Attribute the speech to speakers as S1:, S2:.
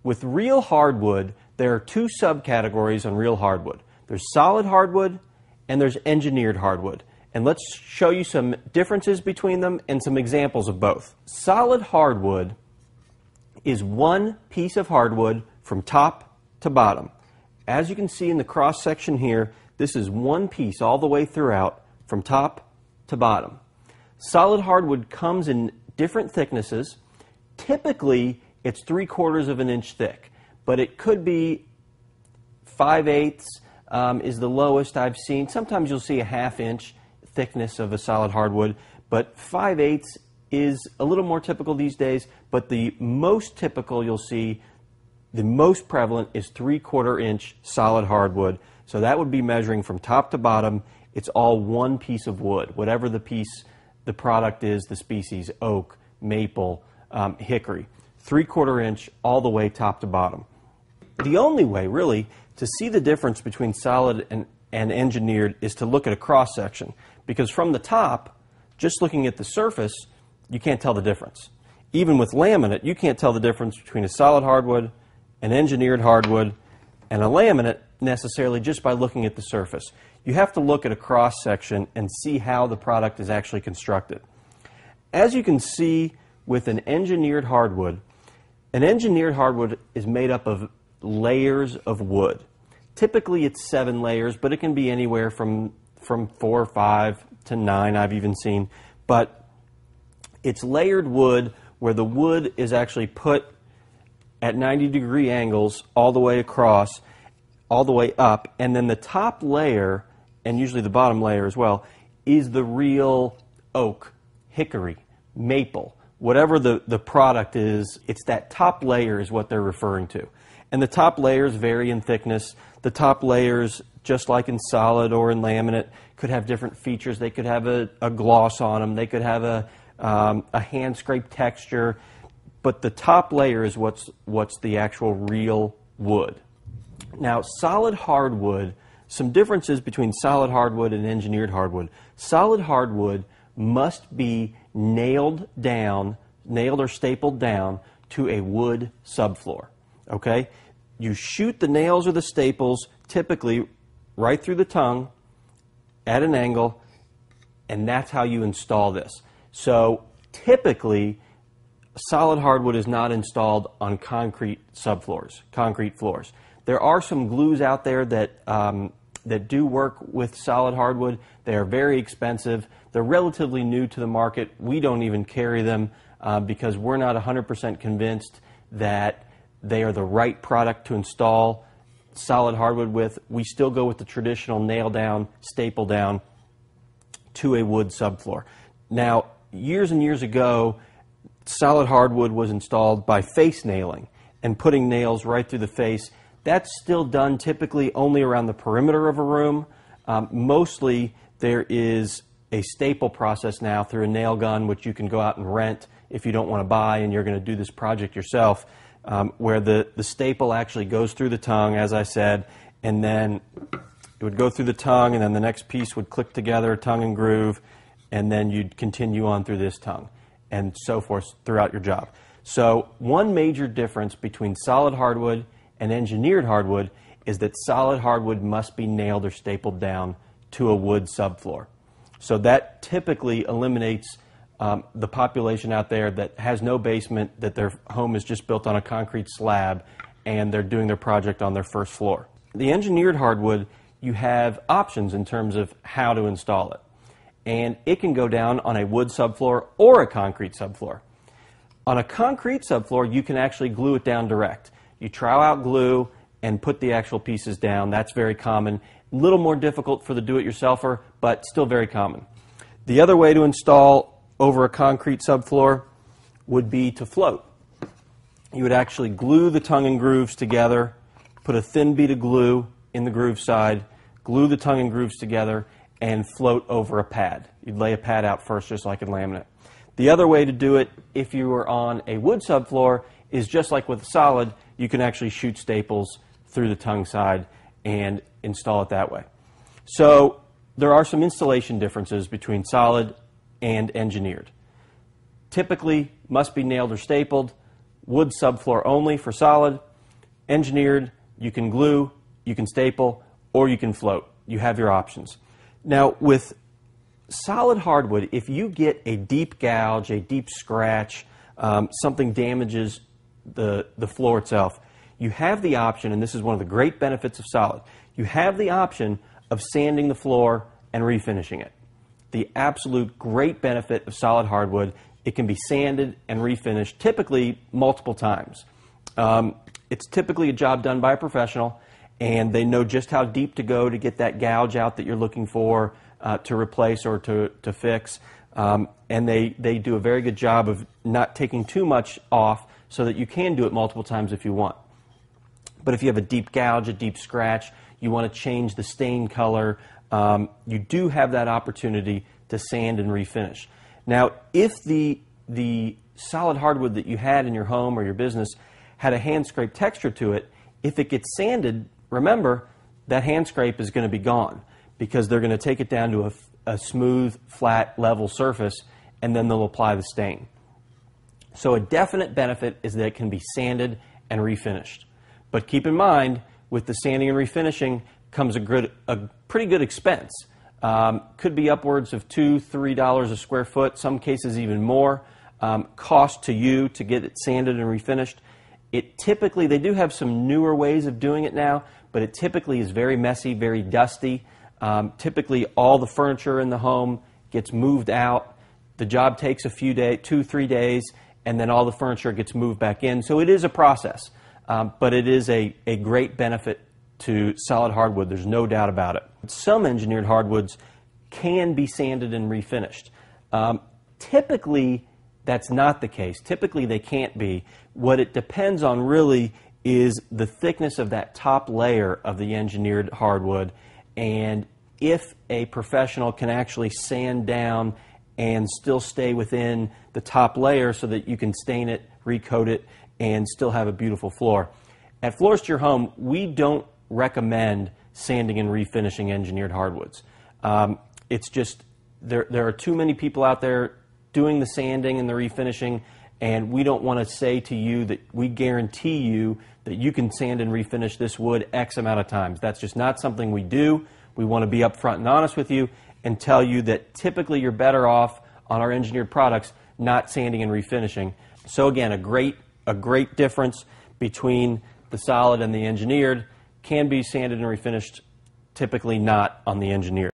S1: With real hardwood, there are two subcategories on real hardwood. There's solid hardwood and there's engineered hardwood. And let's show you some differences between them and some examples of both. Solid hardwood is one piece of hardwood from top to bottom. As you can see in the cross section here, this is one piece all the way throughout from top to bottom. Solid hardwood comes in different thicknesses. Typically, it's 3/4 of an inch thick, but it could be 5/8 is the lowest I've seen. Sometimes you'll see a 1/2 inch thickness of a solid hardwood, but 5/8 is a little more typical these days, but the most typical you'll see, the most prevalent is 3/4 inch solid hardwood. So that would be measuring from top to bottom. It's all one piece of wood, whatever the piece, the product is, the species, oak, maple, hickory. 3/4 inch all the way top to bottom. The only way, really, to see the difference between solid and engineered is to look at a cross section. Because from the top, just looking at the surface, you can't tell the difference. Even with laminate, you can't tell the difference between a solid hardwood, an engineered hardwood, and a laminate necessarily just by looking at the surface. You have to look at a cross section and see how the product is actually constructed. As you can see with an engineered hardwood is made up of layers of wood. Typically it's 7 layers, but it can be anywhere from 4 or 5 to 9 I've even seen. But it's layered wood where the wood is actually put at 90-degree angles all the way across, all the way up, and then the top layer, and usually the bottom layer as well, is the real oak, hickory, maple, whatever the product is. It's that top layer is what they're referring to. And the top layers vary in thickness. The top layers, just like in solid or in laminate, could have different features. They could have a gloss on them. They could have a hand-scraped texture. But the top layer is what's the actual real wood. Now, solid hardwood, some differences between solid hardwood and engineered hardwood. Solid hardwood must be nailed or stapled down to a wood subfloor. Okay? You shoot the nails or the staples typically right through the tongue at an angle, and that's how you install this. So typically, solid hardwood is not installed on concrete subfloors, concrete floors. There are some glues out there that do work with solid hardwood. They are very expensive. They're relatively new to the market. We don't even carry them because we're not 100% convinced that they are the right product to install solid hardwood with. We still go with the traditional nail down, staple down to a wood subfloor. Now, years and years ago, solid hardwood was installed by face nailing and putting nails right through the face. That's still done typically only around the perimeter of a room. Mostly there is a staple process now through a nail gun, which you can go out and rent if you don't want to buy and you're going to do this project yourself, where the staple actually goes through the tongue, as I said, and then it would go through the tongue, and then the next piece would click together, tongue and groove, and then you'd continue on through this tongue, and so forth throughout your job. So one major difference between solid hardwood and engineered hardwood is that solid hardwood must be nailed or stapled down to a wood subfloor. So that typically eliminates the population out there that has no basement, that their home is just built on a concrete slab, and they're doing their project on their first floor. The engineered hardwood, you have options in terms of how to install it. And it can go down on a wood subfloor or a concrete subfloor. On a concrete subfloor, you can actually glue it down direct. You trowel out glue and put the actual pieces down. That's very common. A little more difficult for the do-it-yourselfer, but still very common. The other way to install over a concrete subfloor would be to float. You would actually glue the tongue and grooves together, put a thin bead of glue in the groove side, glue the tongue and grooves together, and float over a pad. You'd lay a pad out first, just like in laminate. The other way to do it, if you were on a wood subfloor, is just like with solid, you can actually shoot staples through the tongue side and install it that way. So there are some installation differences between solid and engineered. Typically, must be nailed or stapled, wood subfloor only for solid, Engineered, you can glue, you can staple, or you can float. You have your options. Now, with solid hardwood, if you get a deep gouge, a deep scratch, something damages the floor itself, you have the option, and this is one of the great benefits of solid, you have the option of sanding the floor and refinishing it. The absolute great benefit of solid hardwood, it can be sanded and refinished, typically multiple times. It's typically a job done by a professional, and they know just how deep to go to get that gouge out that you're looking for to replace or to fix. And they do a very good job of not taking too much off so that you can do it multiple times if you want. But if you have a deep gouge, a deep scratch, you want to change the stain color, you do have that opportunity to sand and refinish. Now, if the solid hardwood that you had in your home or your business had a hand scrape texture to it, if it gets sanded, remember, that hand scrape is going to be gone because they're going to take it down to a smooth, flat, level surface, and then they'll apply the stain. So a definite benefit is that it can be sanded and refinished. But keep in mind, with the sanding and refinishing comes a pretty good expense. Could be upwards of $2, $3 a square foot, some cases even more. Cost to you to get it sanded and refinished. It typically, they do have some newer ways of doing it now, but it typically is very messy, very dusty. Typically, all the furniture in the home gets moved out. The job takes a few days, 2-3 days, and then all the furniture gets moved back in. So it is a process, but it is a great benefit to solid hardwood. There's no doubt about it. Some engineered hardwoods can be sanded and refinished. Typically, that's not the case. Typically, they can't be. What it depends on really is the thickness of that top layer of the engineered hardwood, and if a professional can actually sand down and still stay within the top layer so that you can stain it, recoat it, and still have a beautiful floor. At Floors to Your Home, we don't recommend sanding and refinishing engineered hardwoods. It's just, there are too many people out there doing the sanding and the refinishing, and we don't want to say to you that we guarantee you that you can sand and refinish this wood X amount of times. That's just not something we do. We want to be upfront and honest with you and tell you that typically you're better off on our engineered products not sanding and refinishing. So again, a great difference between the solid and the engineered. Can be sanded and refinished, typically not on the engineered.